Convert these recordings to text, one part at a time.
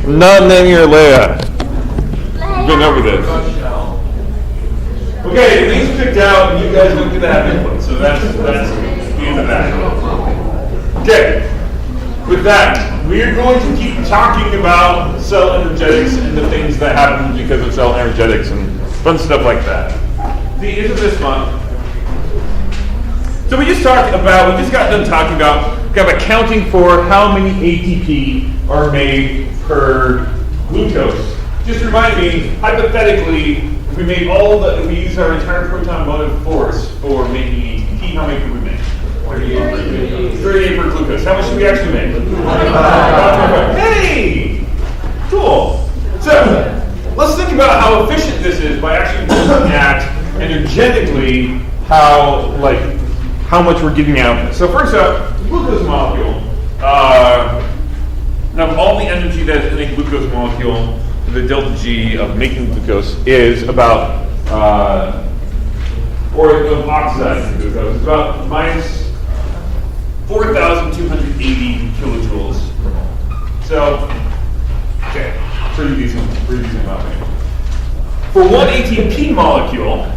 Non-linear layout. We've been over this. Okay, things picked out, and you guys don't get to have input, so that's the end of that. Okay, with that, we're going to keep talking about cell energetics and the things that happen because of cell energetics and fun stuff like that. The end of this month. So we just got done talking about kind of accounting for how many ATP are made per glucose. Just remind me, hypothetically, if we made if we use our entire proton motive force for making ATP, how many could we make? 38 per glucose. How much should we actually make? 25. Hey! Cool. So, let's think about how efficient this is by actually looking at energetically how much we're getting out of this. So first up, glucose molecule. Now all the energy that is in a glucose molecule, the delta G of making glucose is about, or of oxidizing glucose, is about minus 4,280 kilojoules per mole. So, okay, pretty decent amount. For one ATP molecule,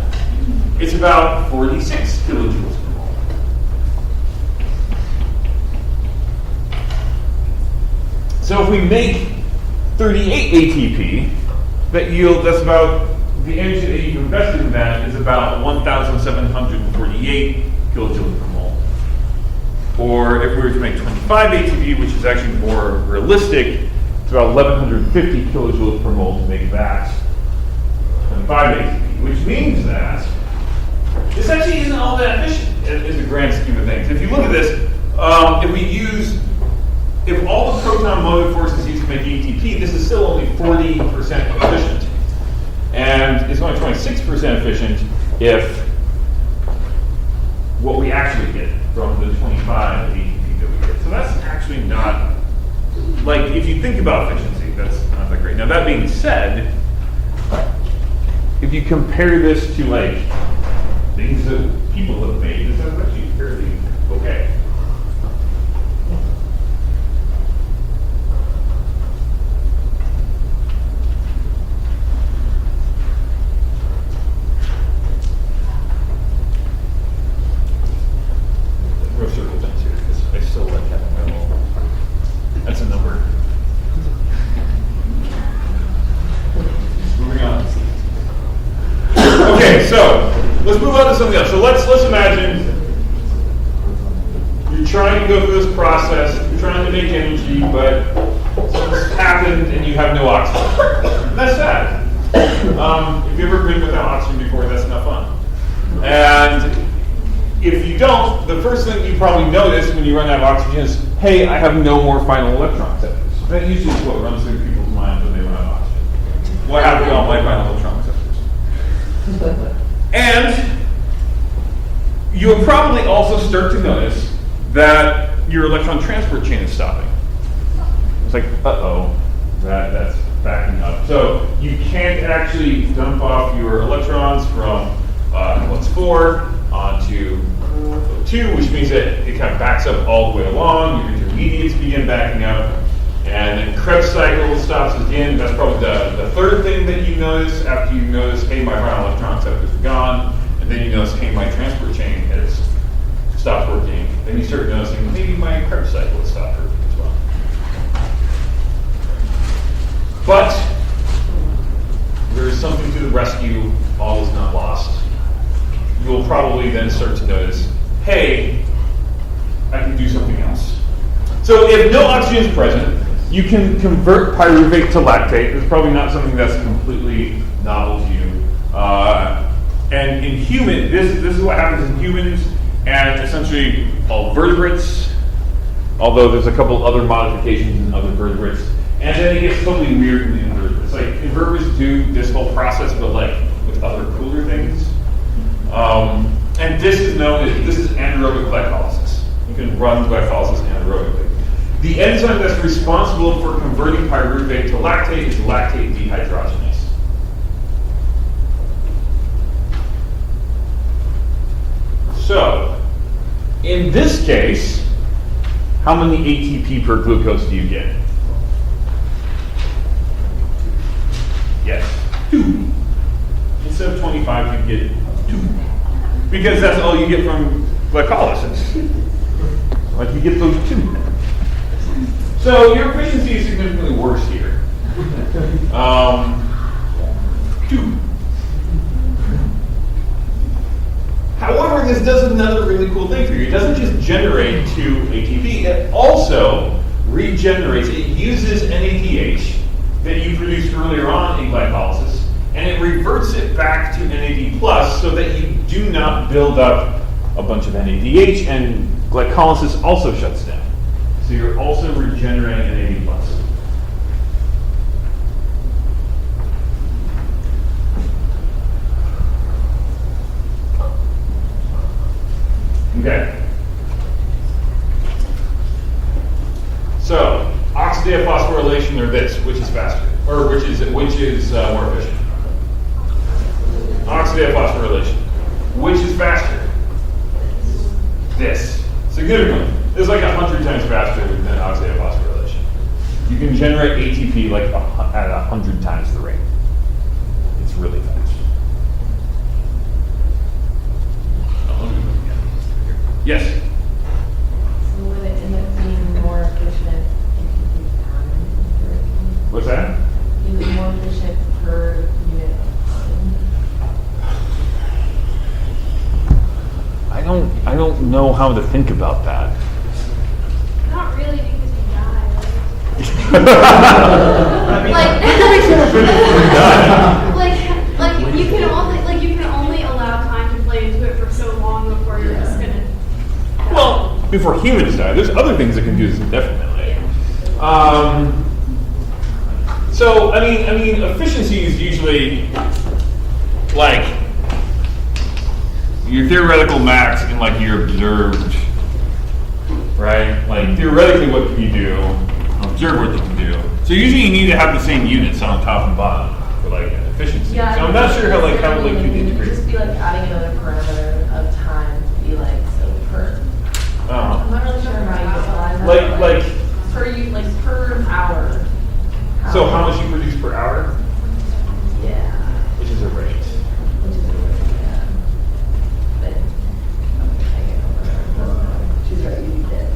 it's about 46 kilojoules per mole. So if we make 38 ATP, that's about, the energy that you've invested in that is about 1,748 kilojoules per mole. Or if we were to make 25 ATP, which is actually more realistic, it's about 1,150 kilojoules per mole to make that 25 ATP, which means that this actually isn't all that efficient in the grand scheme of things. If you look at this, if all the proton motive force is used to make ATP, this is still only 40% efficient. And it's only 26% efficient if what we actually get from the 25 ATP that we get. So that's actually not, if you think about efficiency, that's not that great. Now that being said, if you compare this to things that people have made, this is actually fairly okay. That's a number. Moving on. Okay, so let's move on to something else. So let's imagine you're trying to go through this process, you're trying to make energy, but something's happened and you have no oxygen. That's sad. If you've ever been without oxygen before, that's not fun. And if you don't, the first thing you probably notice when you run out of oxygen is, hey, I have no more final electron acceptors. That usually is what runs through people's minds when they run out of oxygen. What happened to all my final electron acceptors? And you will probably also start to notice that your electron transport chain is stopping. It's like, uh-oh, that's backing up. So you can't actually dump off your electrons from what's 4 onto 2, which means that it kind of backs up all the way along. Your intermediates begin backing up, and then Krebs cycle stops again. That's probably the third thing that you notice after you notice, hey, my final electron acceptors are gone, and then you notice, hey, my transport chain has stopped working. Then you start noticing maybe my Krebs cycle has stopped working as well. But there is something to the rescue. All is not lost. You will probably then start to notice, hey, I can do something else. So if no oxygen is present, you can convert pyruvate to lactate. It's probably not something that's completely novel to you. And in human, this is what happens in humans and essentially all vertebrates, although there's a couple other modifications in other vertebrates. And then it gets totally weird in the invertebrates. Invertebrates do this whole process, but with other cooler things. And this is anaerobic glycolysis. You can run glycolysis anaerobically. The enzyme that's responsible for converting pyruvate to lactate is lactate dehydrogenase. So, in this case, how many ATP per glucose do you get? get 2. Because that's all you get from glycolysis. Like you get those 2. So your efficiency is significantly worse here. 2. However, this does another really cool thing for you. It doesn't just generate 2 ATP, it also regenerates. It uses NADH that you produced earlier on in glycolysis, and it reverts it back to NAD+, so that you do not build up a bunch of NADH, and glycolysis also shuts down. So you're also regenerating NAD+. Okay. So, oxidative phosphorylation or this, which is faster, or which is more efficient? Oxidative phosphorylation. Which is faster? This. Significantly. This is like 100 times faster than oxidative phosphorylation. You can generate ATP like at 100 times the rate. It's really fast. Yes? So would it end up being more efficient if you do time? What's that? Is it more efficient per unit of time? I don't know how to think about that. Not really, because you die. Like you can only allow time to play into it for so long before you're just gonna. Well, before humans die, there's other things that can do this indefinitely. So I mean, efficiency is usually like your theoretical max and like your observed, right? Like theoretically, what can you do? Observe what you can do. So usually you need to have the same units on top and bottom for like efficiency. Yeah, so I'm not sure how you you integrate. just be like adding another parameter of time to be like so per. I'm not really sure how you define that. Like per hour. so how much you produce per hour, Yeah. which is a rate. Which is really, yeah. But, she's right, you did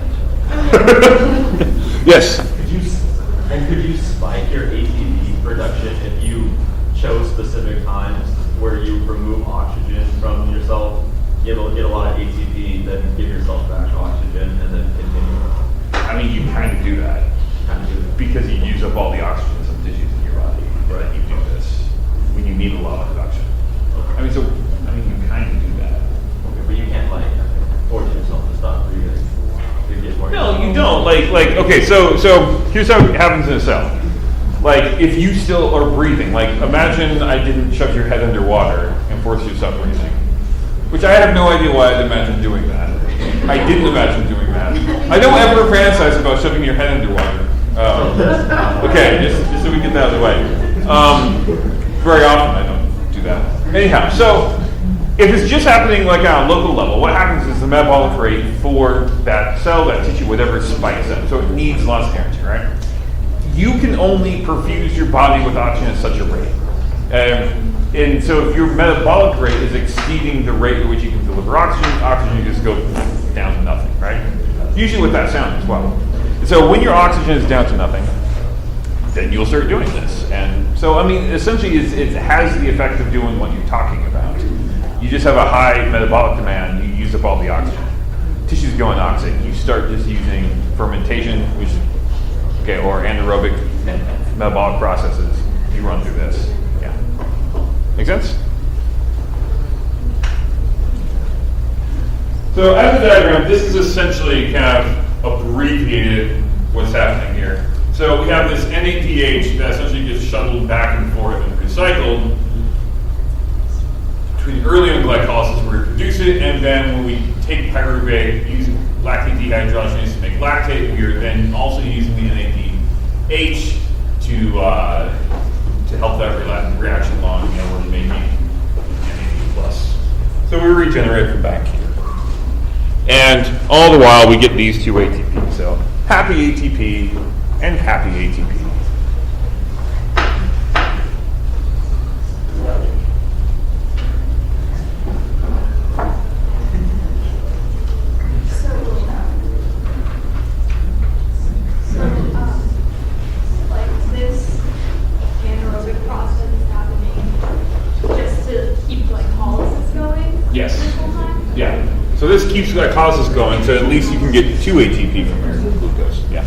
actually. Yes. Could you spike your ATP production if you chose specific times where you remove oxygen from yourself? You'll get a lot of ATP, then give yourself back oxygen, and then continue. I mean, you kind of do that because you use up all the oxygen in some tissues in your body. Right? You do this when you need a lot of production. I mean, you kind of do that. But you can't like force yourself to stop breathing. You get more. No, you don't. Okay, so here's how it happens in a cell. Like, if you still are breathing, like, imagine I didn't shove your head underwater and force you to stop breathing. Which I have no idea why I'd imagine doing that. I didn't imagine doing that. I don't ever fantasize about shoving your head underwater. Okay, just so we get that out of the way. Very often I don't do that. Anyhow, so if it's just happening like on a local level, what happens is the metabolic rate for that cell, that tissue, whatever, spikes up. So it needs lots of energy, right? You can only perfuse your body with oxygen at such a rate. And so if your metabolic rate is exceeding the rate at which you can deliver oxygen just goes down to nothing, right? Usually with that sound as well. And so when your oxygen is down to nothing, then you'll start doing this. And so, I mean, essentially it has the effect of doing what you're talking about. You just have a high metabolic demand, you use up all the oxygen. Tissues go anoxic, you start just using fermentation, or anaerobic metabolic processes. You run through this. Yeah. Make sense? So as a diagram, this is essentially kind of abbreviated what's happening here. So we have this NADH that essentially gets shuttled back and forth and recycled between early in glycolysis where we produce it, and then when we take pyruvate, use lactate dehydrogenase to make lactate, we are then also using the NADH to help that reaction along, we're making NAD+. So we regenerate from back here. And all the while we get these two ATP. So happy ATP and happy ATP. this keeps glycolysis going, so at least you can get 2 ATP from your glucose. Yeah.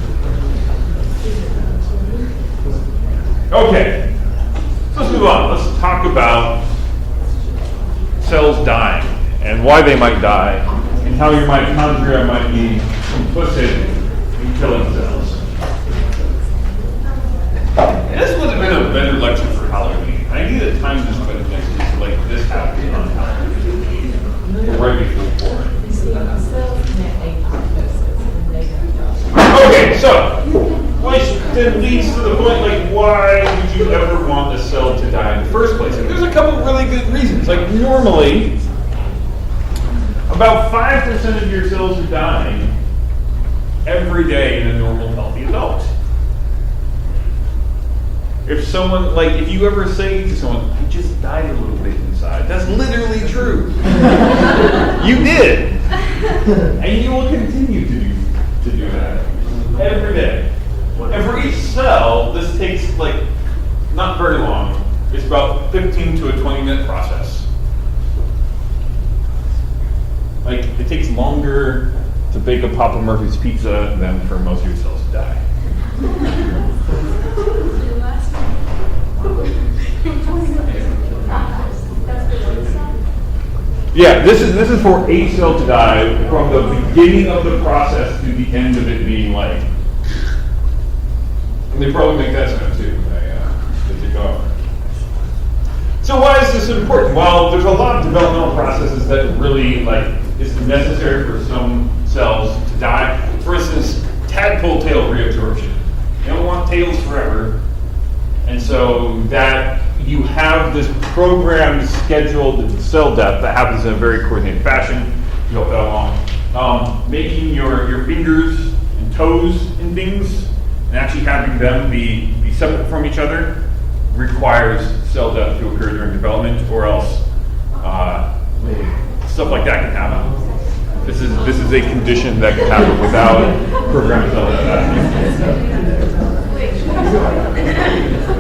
Okay, so let's move on. Let's talk about cells dying and why they might die and how your mitochondria might be complicit in killing cells. And this would have been a better lecture for Halloween. I need a time to spend next week like this happened on Halloween. Right before pouring. Okay, so which then leads to the point, like, why would you ever want a cell to die in the first place? And there's a couple really good reasons. Like, normally, about 5% of your cells are dying every day in a normal, healthy adult. If someone, like, if you ever say to someone, I just died a little bit inside, that's literally true. You did. And you will continue to do that every day. And for each cell, this takes, like, not very long. It's about 15 to a 20-minute process. Like, it takes longer to bake a Papa Murphy's pizza than for most of your cells to die. Yeah, this is for a cell to die from the beginning of the process to the end of it being like. And they probably make that sound too. They take off. So why is this important? Well, there's a lot of developmental processes that really it's necessary for some cells to die. For instance, tadpole tail reabsorption. You don't want tails forever. And so that you have this programmed scheduled cell death that happens in a very coordinated fashion. You help that along. Making your fingers and toes and things and actually having them be separate from each other requires cell death to occur during development, or else stuff like that can happen. This is a condition that can happen without programmed cell death.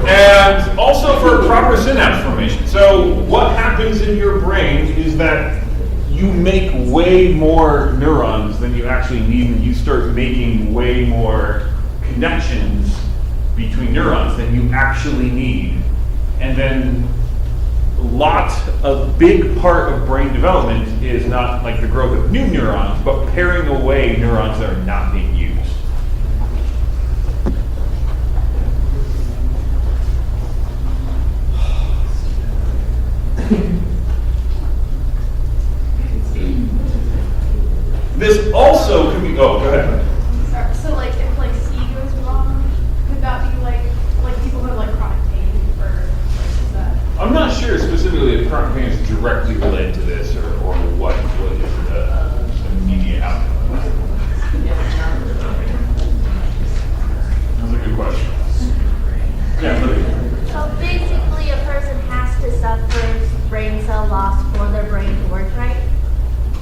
And also for proper synapse formation. So what happens in your brain is that you make way more neurons than you actually need, and you start making way more connections between neurons than you actually need. And then a big part of brain development is not like the growth of new neurons, but paring away neurons that are not being used. This also can be, oh, go ahead. So like if like C goes wrong, could that be like people who have like chronic pain, or like is that? I'm not sure specifically if chronic pain is directly related to this or what is the immediate outcome of that. That's a good question. Yeah, Libby. So basically a person has to suffer brain cell loss for their brain to work right?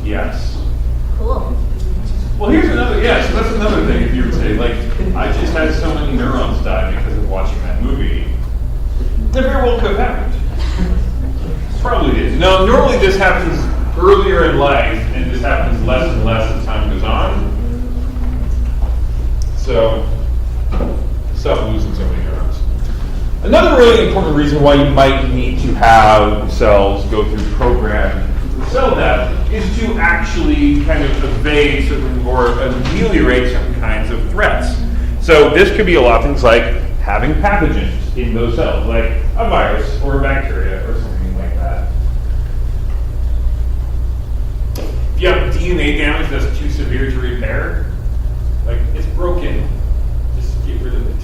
Yes. Cool. Well, here's another, so that's another thing. If you would say, like, I just had so many neurons die because of watching that movie, that very well could have happened. Probably did. No, normally this happens earlier in life, and this happens less and less as time goes on. So, stop losing so many neurons. Another really important reason why you might need to have cells go through programmed cell death is to actually kind of evade certain or ameliorate certain kinds of threats. So this could be a lot of things like having pathogens in those cells, like a virus or a bacteria or something like that. If you have DNA damage that's too severe to repair, like it's broken, just get rid of it.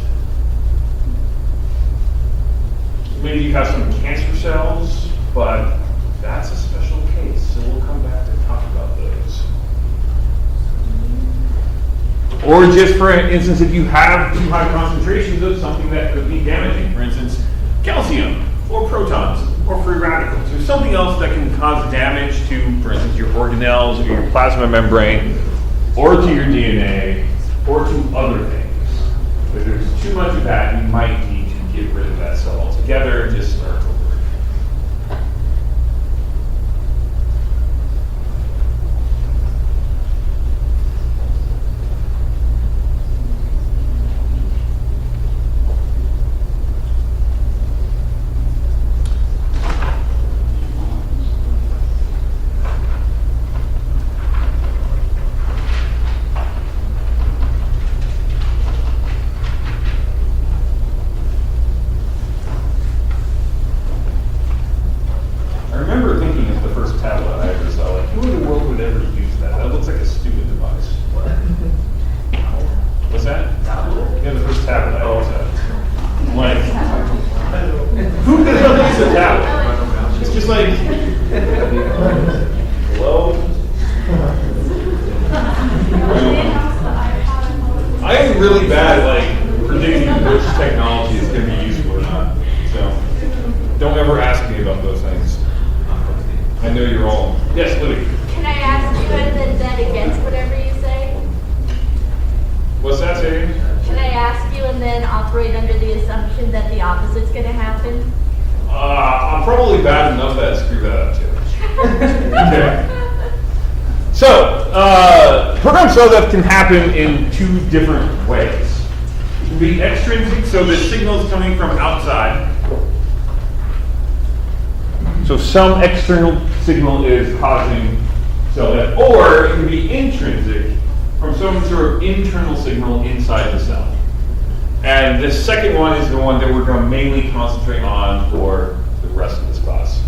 Maybe you have some cancer cells, but that's a special case, so we'll come back and talk about those. Or just for instance, if you have too high concentrations of something that could be damaging, for instance, calcium, or protons, or free radicals, or something else that can cause damage to, for instance, your organelles, or your plasma membrane, or to your DNA, or to other things. If there's too much of that, you might need to get rid of that cell altogether and just start over. Like, who the hell uses a tablet? It's just like, hello? I am really bad at like predicting which technology is going to be useful or not. So don't ever ask me about those things. I know you're all. Yes, Libby. Can I ask you and then bet against whatever you say? What's that saying? Can I ask you and then operate under the assumption that the opposite's going to happen? I'm probably bad enough that I screw that up too. Okay. So, program cell-death can happen in two different ways. It can be extrinsic, so the signal's coming from outside. So some external signal is causing cell death, or it can be intrinsic from some sort of internal signal inside the cell. And the second one is the one that we're going to mainly concentrate on for the rest of this class.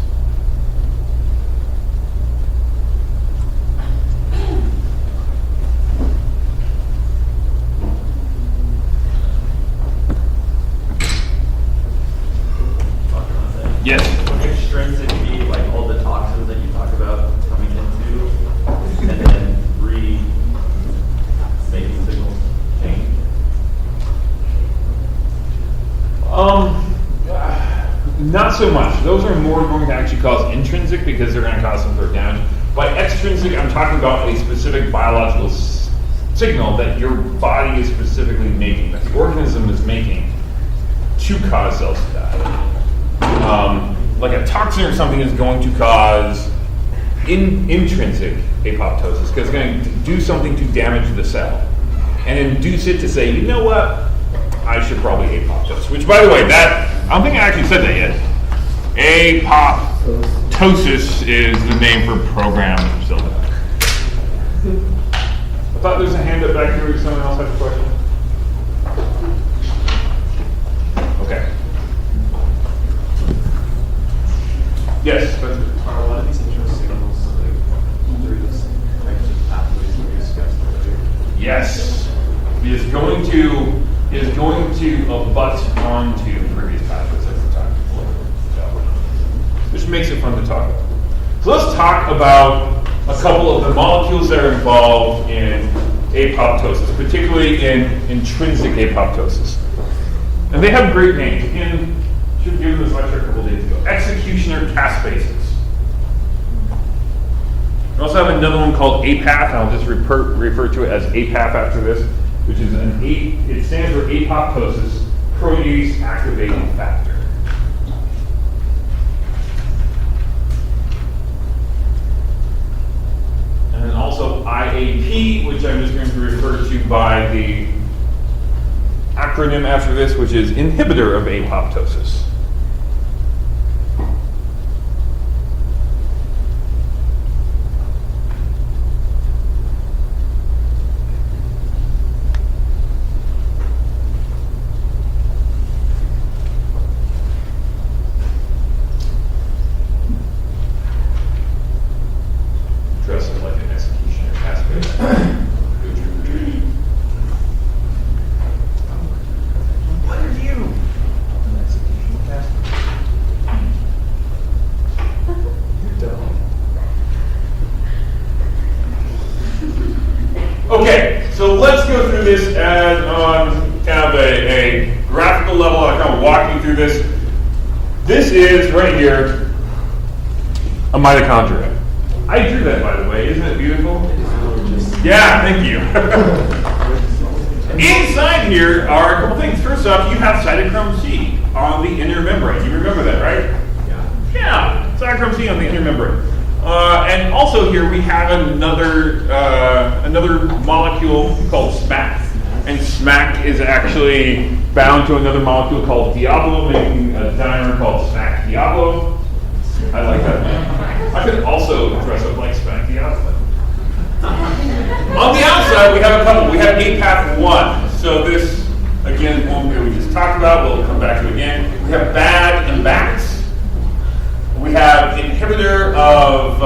Yes. Would extrinsic be like all the toxins that you talk about coming into, and then making signals change? Not so much. Those are more going to actually cause intrinsic because they're going to cause some sort of damage. By extrinsic, I'm talking about a specific biological signal that your body is specifically making, that the organism is making to cause cells to die. Like a toxin or something is going to cause intrinsic apoptosis because it's going to do something to damage the cell and induce it to say, you know what, I should probably apoptose. Which, by the way, I don't think I actually said that yet. Apoptosis is the name for programmed cell death. I thought there was a hand up back here. Someone else had a question? Okay. Yes, but Are a lot of these internal signals like through these types of pathways that we discussed earlier? yes, it is going to abut onto previous pathways that we're talking about. So, which makes it fun to talk about. So let's talk about a couple of the molecules that are involved in apoptosis, particularly in intrinsic apoptosis. And they have great names. Again, should have given this lecture a couple days ago. Executioner caspases. We also have another one called APAF, and I'll just refer to it as APAF after this, which is it stands for apoptosis protease activating factor. And then also IAP, which I'm just going to refer to by the acronym after this, which is inhibitor of apoptosis. Dress it like an executioner caspase. What are you? An execution cascade. You're dumb. Okay, so let's go through this as on kind of a graphical level. I'll kind of walk you through this. This is right here a mitochondria. I drew that, by the way. Isn't it beautiful? Yeah, thank you. Inside here are a couple things. First off, you have cytochrome C on the inner membrane. You remember that, right? Yeah, cytochrome C on the inner membrane. And also here we have another molecule called SMAC. And SMAC is actually bound to another molecule called Diablo, making a dimer called SMAC Diablo. I like that name. I could also dress up like SMAC Diablo. On the outside, we have a couple. We have APAF1. So this, again, is one we just talked about. We'll come back to it again. We have BAD and BAX. We have inhibitor of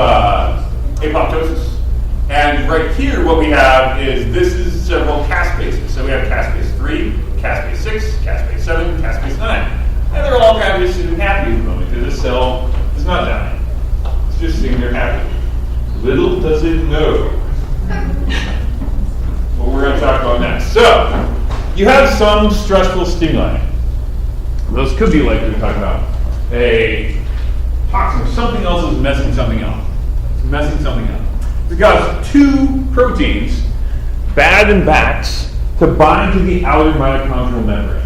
apoptosis. And right here, what we have is, this is several caspases. So we have caspase 3, caspase 6, caspase 7, caspase 9. cell is not dying. It's just sitting there happy. Little does it know what we're going to talk about next. So, you have some stressful stimuli. Those could be like we were talking about a toxin or something else is messing something up. It's messing something up. Because two proteins, BAD and BAX, to bind to the outer mitochondrial membrane.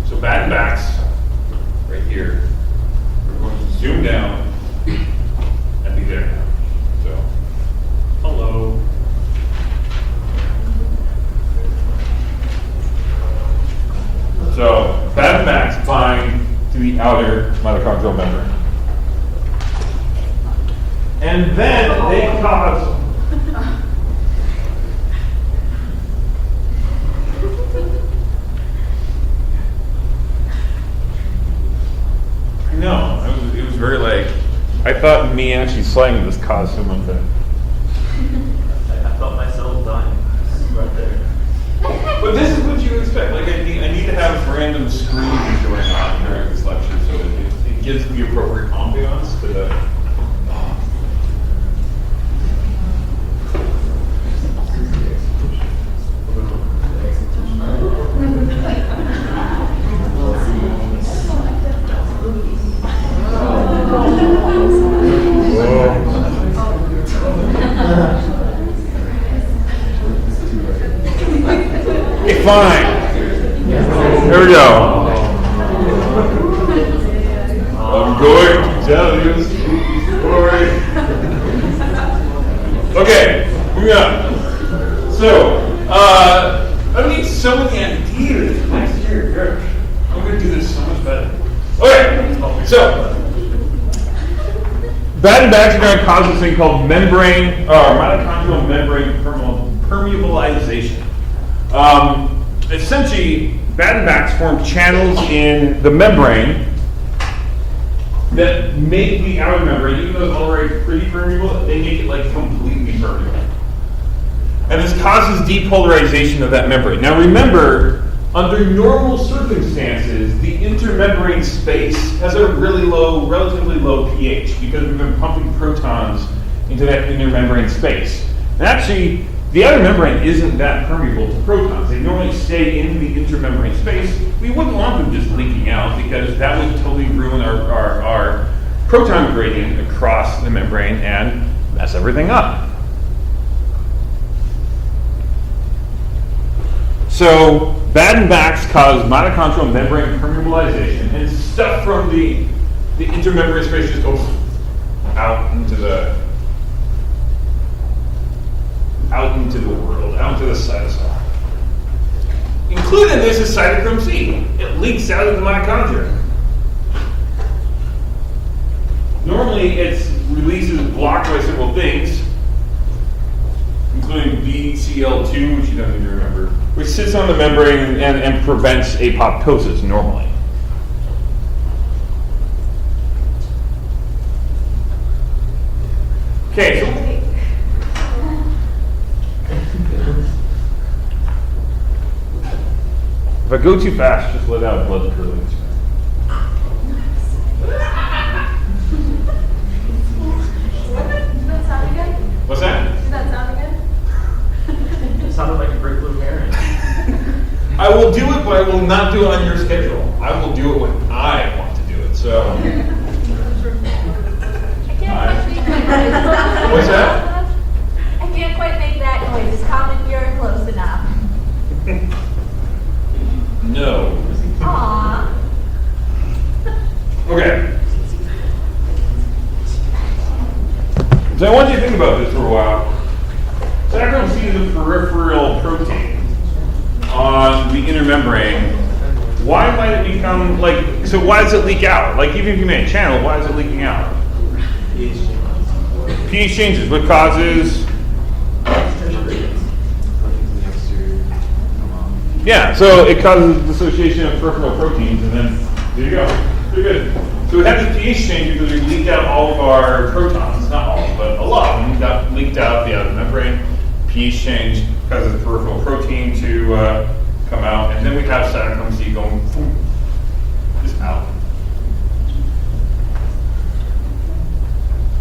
So BAD and BAX, right here. We're going to zoom down and be there now. So, hello. So, BAD and BAX bind to the outer mitochondrial membrane. And then they cause I know, it was very like, I thought me actually slaying this caused someone to. I felt myself dying right there. But this is what you expect. Like I need to have random screaming going on during this lecture so it gives the appropriate ambiance to the. Okay, fine. There we go. I'm going to tell you a spooky story. Okay, moving on. So, I need so many ideas next year. Gosh, I'm going to do this so much better. Okay, so BAD and BAX are going to cause this thing called mitochondrial membrane permeabilization. Essentially, BAD and BAX form channels in the membrane that make the outer membrane, even though it's already pretty permeable, they make it like completely permeable. And this causes depolarization of that membrane. Now remember, under normal circumstances, the intermembrane space has a relatively low pH because we've been pumping protons into that intermembrane space. And actually, the outer membrane isn't that permeable to protons. They normally stay in the intermembrane space. We wouldn't want them just leaking out because that would totally ruin our proton gradient across the membrane and mess everything up. So BAD and BAX cause mitochondrial membrane permeabilization, and stuff from the intermembrane space just goes out into the world, out into the cytosol. Included in this is cytochrome C. It leaks out of the mitochondria. Normally, its release is blocked by several things, including BCL2, which you don't need to remember, which sits on the membrane and prevents apoptosis normally. Okay, so if I go too fast, just let out blood curdling. What's that? Does that sound good? It sounded like a great blue herring. I will do it, but I will not do it on your schedule. I will do it when I want to do it. So, what's that? I can't quite make that noise. Is common pure close enough? No. Aww. Okay. So I want you to think about this for a while. Cytochrome C is a peripheral protein on the inner membrane. Why might it become like? So why does it leak out? Like even if you made a channel, why is it leaking out? pH changes. What causes? Yeah, so it causes dissociation of peripheral proteins, and then there you go. Pretty good. So we had this pH change because we leaked out all of our protons, not all, but a lot of them got leaked out the outer membrane. pH pH change causes the peripheral protein to come out, and then we have cytochrome C going just out.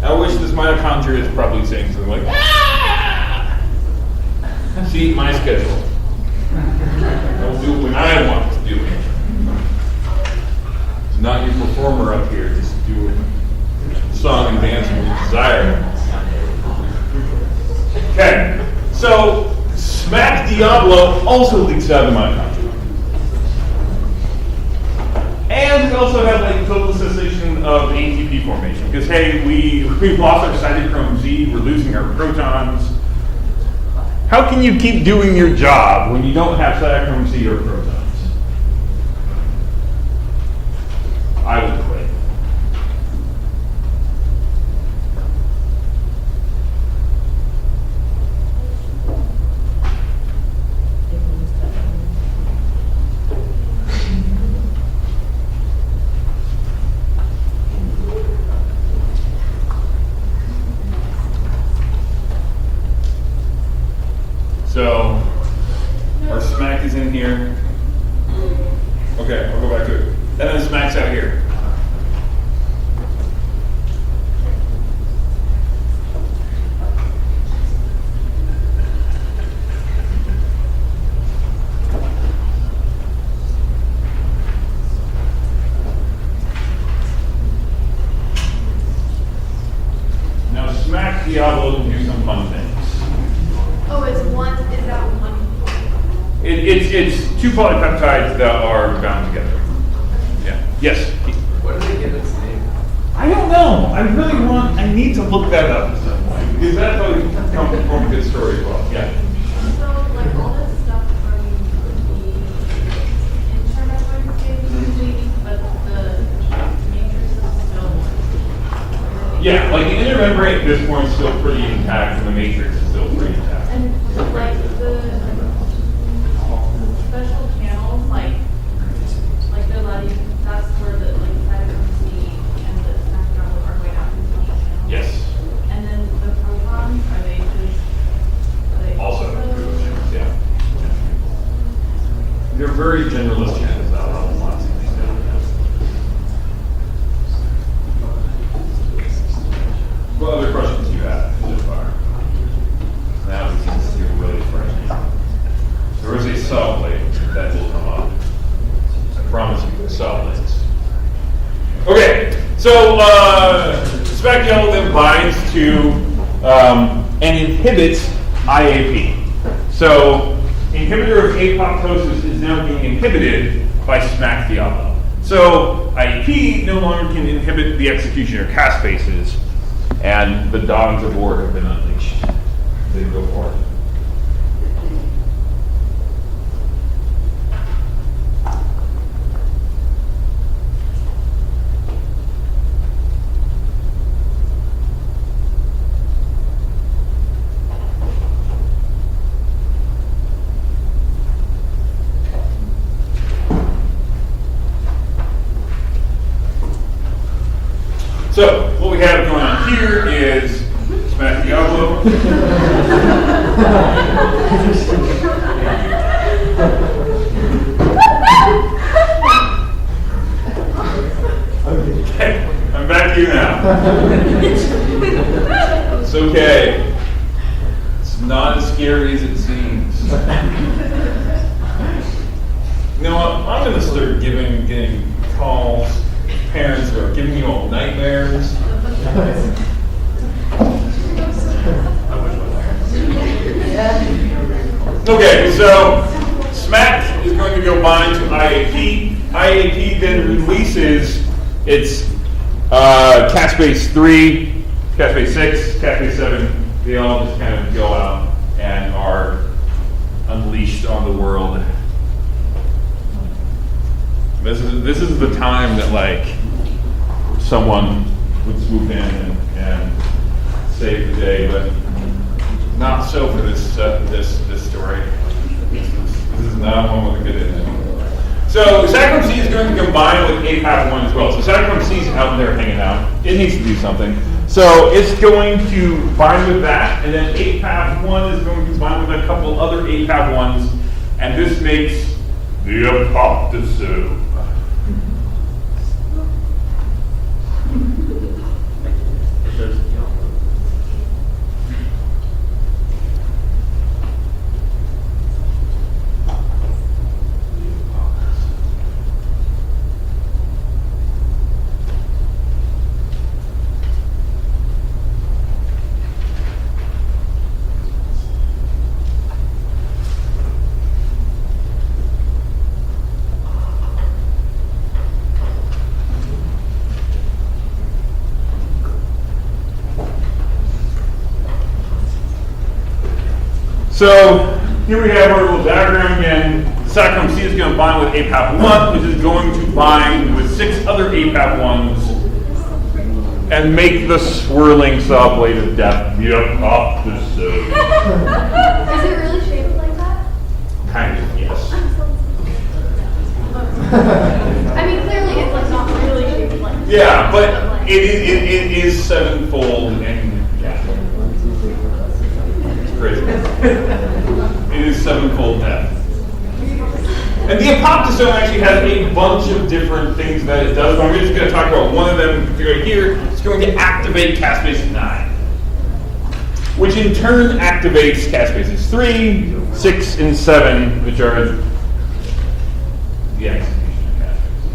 I wish this mitochondria is probably saying something like, ah! See, my schedule. I'll do it when I want to do it. Not your performer up here, just do a song and dance when you desire. Okay, so Smack Diablo also leaks out of the mitochondria. And we also have like total cessation of ATP formation because hey, we've lost our cytochrome Z, we're losing our protons. How can you keep doing your job when you don't have cytochrome Z or protons? I would quit. So, our smack is in here. Okay, I'll go back to it. And then smack's out here. Now, Smack Diablo can do some fun things. Oh, is that one? It's two polypeptides that are bound together. Yeah. Yes. What did they give its name? I don't know. I need to look that up at some point because that's how you come from a good story as well. Yeah. So, like, all this stuff from the internet is leaving, but the matrix is still. Yeah, like the inner membrane at this point is still pretty intact and the matrix is still pretty intact. And, like, the special channels, like they're letting, that's where the, like, cytochrome C and the SNAP are going out into the channels. Yes. And then the protons, are they Also, yeah. They're very generalist channels out on lots of things down there. What other questions do you have so far? Now we can see really fresh. There is a cell plate that will come up. I promise you, the cell plates. Okay, so Smack Diablo then binds to and inhibits IAP. So inhibitor of apoptosis is now being inhibited by Smack Diablo. So IAP no longer can inhibit the execution of caspases, and the dogs of war have been unleashed. They go forth. So, what we have going on here is Smack Diablo. Okay, I'm back to you now. It's okay. It's not as scary as it seems. You know what? I'm going to start getting calls. Parents are giving you all nightmares. Okay, so Smack is going to go bind to IAP. IAP then releases its caspase 3, caspase 6, caspase 7. They all just kind of go out and are unleashed on the world. This is the time that like someone would swoop in and save the day, but not so for this story. This is not one with a good ending. So cytochrome C is going to combine with APAP1 as well. So cytochrome C is out there hanging out. It needs to do something. So it's going to bind with that, and then APAP1 is going to combine couple other APAP1s, and this makes the apoptosis. So here we have our little diagram again. Cytochrome C is going to bind with APAP1, which is going to bind with 6 other APAP1s and make the swirling saw blade of death the apoptosis. Is it really shaped like that? Kind of, yes. I mean, clearly it's like not really shaped like that. Yeah, but like- it is sevenfold and yeah. It's crazy. It is sevenfold death. And the apoptosome actually has a bunch of different things that it does, but I'm just going to talk about one of them right here. It's going to activate caspase 9, which in turn activates caspases 3, 6, and 7, which are the execution of caspases.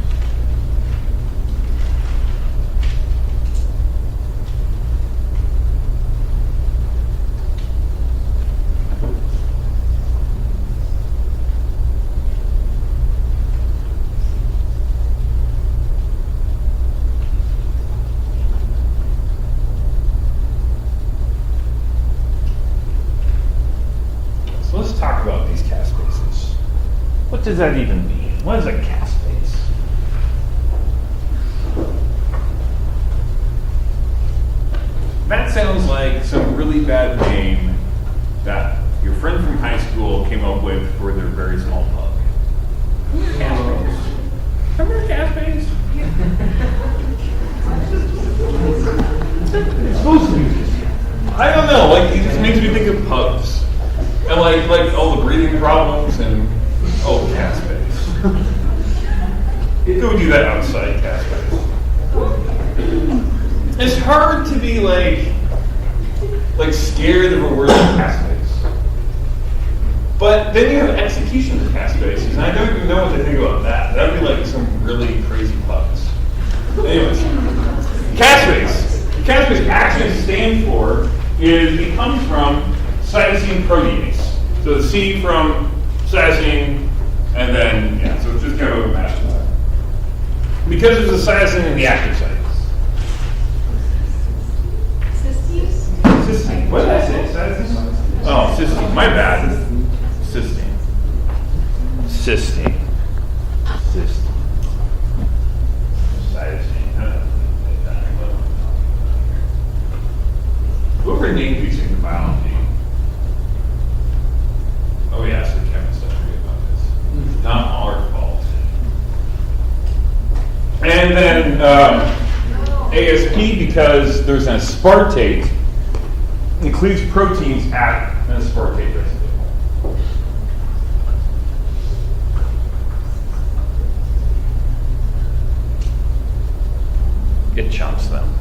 So let's talk about these caspases. What does that even mean? What is a caspase? That sounds like some really bad name that your friend from high school came up with for their very small pug. Caspase. Remember caspase? It's supposed to be. I don't know. Like it just makes me think of pugs and like all the breathing problems and caspase. Go do that outside, caspase. It's hard to be like scared of a word like caspase. But then you have execution of caspases, and I don't even know what to think about that. That would be like some really crazy pugs. Anyways, caspase. Caspase actually stands for it comes from cytosine protease. So the C from cytosine, and then so it's just kind of a mash of that. Because there's a cytosine in the active site. Cysteine. What did I say? Cytosine? Oh, cysteine. My bad. Cysteine. Cytosine. Whoever named these things in biology. Oh yes, the chemist. I forget about this. It's not our fault. And then ASP because there's an aspartate. Includes proteins at an aspartate residue. It chunks them.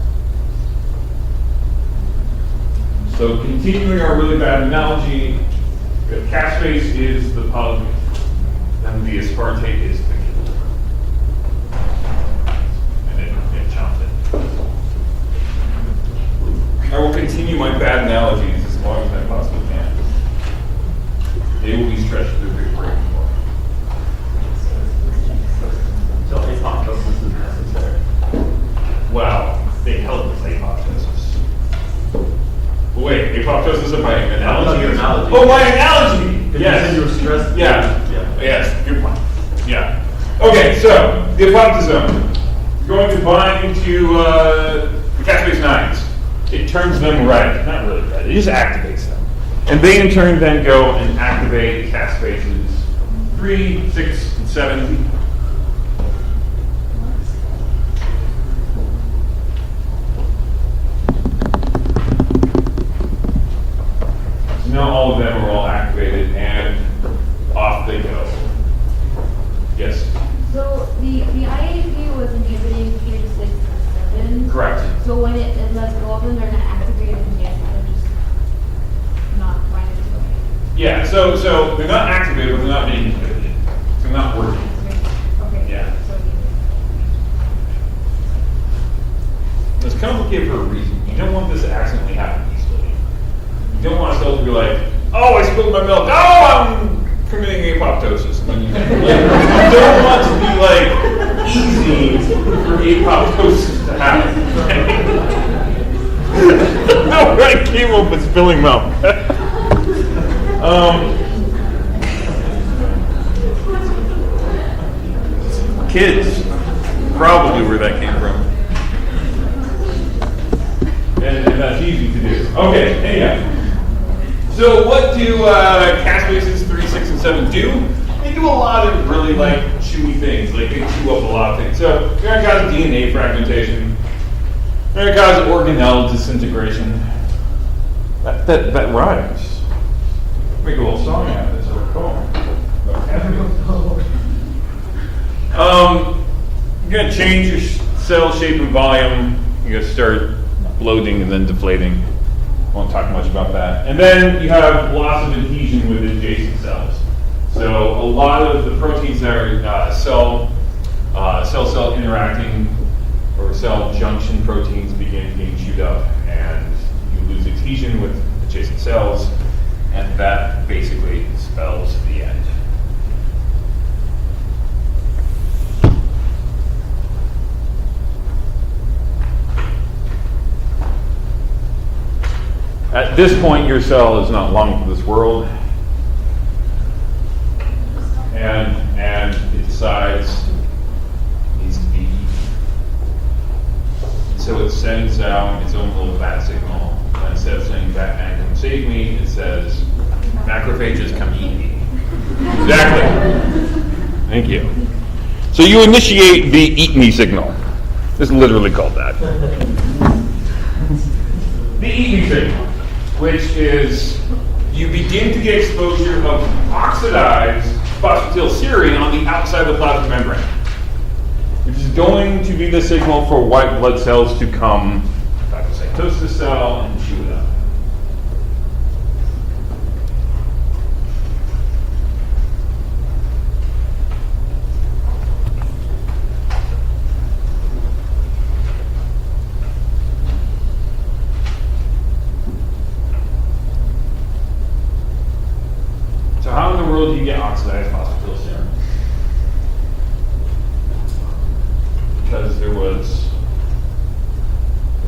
So continuing our really bad analogy, the caspase is the pug, and the aspartate is the killer. And it chunks it. I will continue my bad analogies as long as I possibly can. They will be stretched to a big breaking point. So apoptosis is necessary. Wow, they held this apoptosis. Wait, apoptosis of my analogy? Your analogy. Oh, my analogy! Because Yes. you said you were stressed. Yeah. Yeah. Yes, good point. Yeah. Okay, so the apoptosome is going to bind to the caspase 9s. It turns them red. Not really red. It just activates them. And they in turn then go and activate caspases 3, 6, and 7. now all of them are all activated, and off they go. Yes? So the IAP was inhibiting 3, 6, and 7. Correct. So when it lets go of them, they're not activated again. They're just not finding it. Yeah, so they're not activated, but they're not being inhibited. So they're not working. Okay. Yeah. So It's complicated for a reason. You don't want this to accidentally happen easily. You don't want a cell to be like, oh, I spilled my milk. Oh, I'm committing apoptosis. And then you don't want to be like easy for apoptosis to happen. No, I came up with spilling milk. Kids, probably where that came from. And that's easy to do. Okay, anyhow. So what do caspases 3, 6, and 7 do? They do a lot of really like chewy things. Like they chew up a lot of things. So they're gonna cause DNA fragmentation. They're gonna cause organelle disintegration. That rhymes. Make a little song out of this. Or you're gonna change your cell shape and volume. You're gonna start bloating and then deflating. Won't talk much about that. And then you have loss of adhesion with adjacent cells. So a lot of the proteins that are cell-cell interacting or cell junction proteins begin being chewed up, and you lose adhesion with adjacent cells, and that basically spells the end. At this point, your cell is not long for this world, and it decides it needs to be eaten. So it sends out its own little bat signal. And instead of saying "Batman, come save me," it says "Macrophages, come eat me." Exactly. Thank you. So you initiate the "eat me" signal. It's literally called that. The "eat me" signal, which is you begin to get exposure of oxidized phosphorylation on the outside of the plasma membrane, which is going to be the signal for white blood cells to come phagocytosis cell and chew it up. So how in the world do you get oxidized phosphorylation? Because there was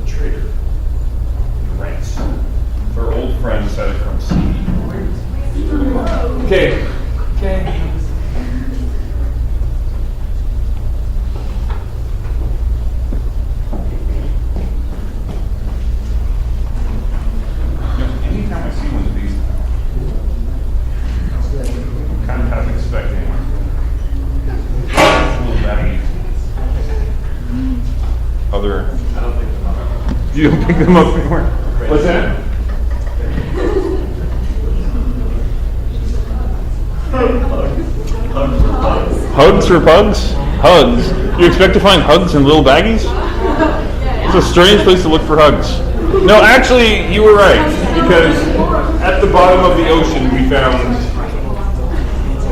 a traitor, Ranks, our old friend Cytochrome C. Okay. Anytime I see one of these now, kind of half expecting little baggy. Other. I don't think them up. You don't pick them up anymore. What's that? Hugs for pugs? Hugs. You expect to find hugs in little baggies? It's a strange place to look for hugs. No, actually, you were right, because at the bottom of the ocean we found a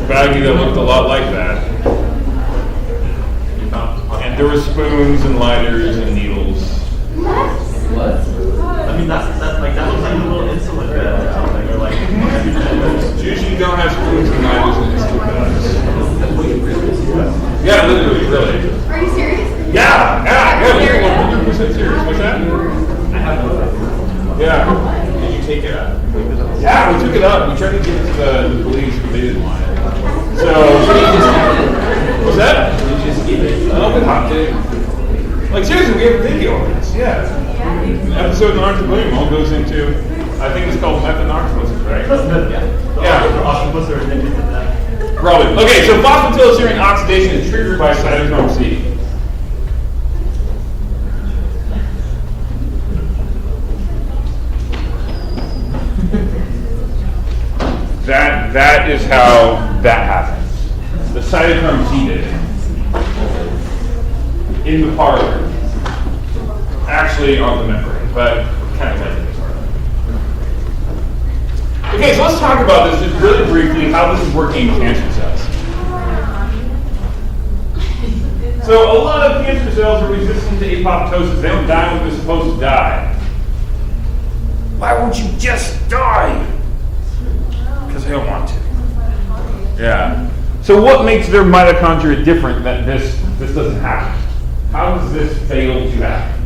baggie that looked a lot like that. And there were spoons and lighters and needles. What? I mean, that looks like a little insulin bed or something, or like. Usually don't have spoons and lighters and insulin bags. Yeah, literally, really. Are you serious? Yeah, 100% serious. What's that? I have no. Yeah. Did you take it out? Yeah, we took it up. We tried to give it to the police, but they didn't want it. So, what's that? Did you just eat it? Oh, we hopped it. Like, seriously, we have a video of this. Yeah. The episode in Archipelago all goes into, I think it's called methanoctosis, right? Yeah. Octopus or anything like that. Probably. Okay, so phosphatidylserine oxidation is triggered by cytochrome C. That is how that happens. The cytochrome's heated in the parlor, actually on the membrane, but kind of like it. Okay, so let's talk about this just really briefly, how this is working in cancer cells. So a lot of cancer cells are resistant to apoptosis. They don't die when they're supposed to die. Why won't you just die? Because they don't want to. Yeah. So what makes their mitochondria different that this doesn't happen? How does this fail to happen?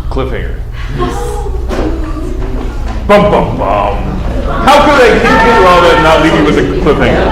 Cliffhanger. Bum bum bum. How could I hit all that and not leave you with a cliffhanger?